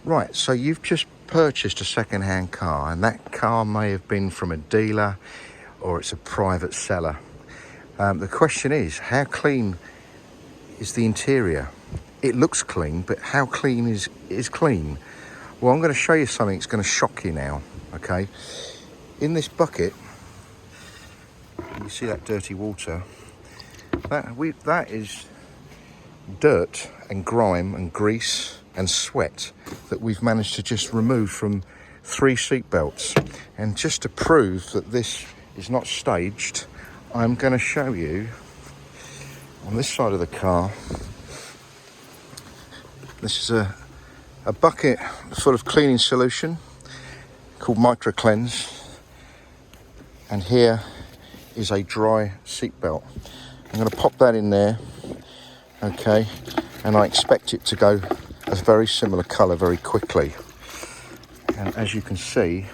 Right, so you've just purchased a second-hand car, and that car may have been from a dealer or it's a private seller. The question is, how clean is the interior? It looks clean, but how clean is clean? Well, I'm going to show you something that's going to shock you now, okay? In this bucket, you see that dirty water? That is dirt and grime and grease and sweat that we've managed to just remove from 3 seat belts. And just to prove that this is not staged, I'm going to show you on this side of the car. This is a bucket full of cleaning solution called Micro Cleanse, and here is a dry seat belt. I'm going to pop that in there, okay, and I expect it to go a very similar colour very quickly. And as you can see,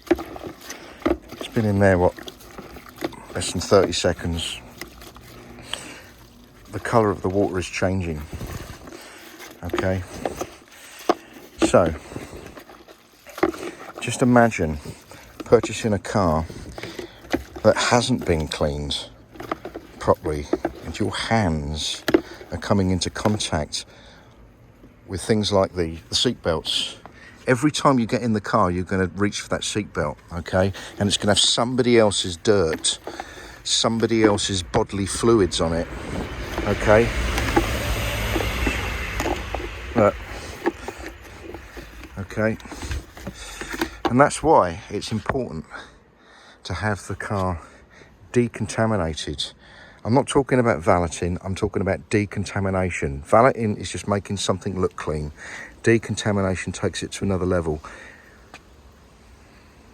it's been in there, what, less than 30 seconds. The colour of the water is changing, okay. So, just imagine purchasing a car that hasn't been cleaned properly, and your hands are coming into contact with things like the seat belts. Every time you get in the car, you're going to reach for that seat belt, okay? And it's going to have somebody else's dirt, somebody else's bodily fluids on it, okay? Look. Okay. And that's why it's important to have the car decontaminated. I'm not talking about valeting, I'm talking about decontamination. Valeting is just making something look clean. Decontamination takes it to another level.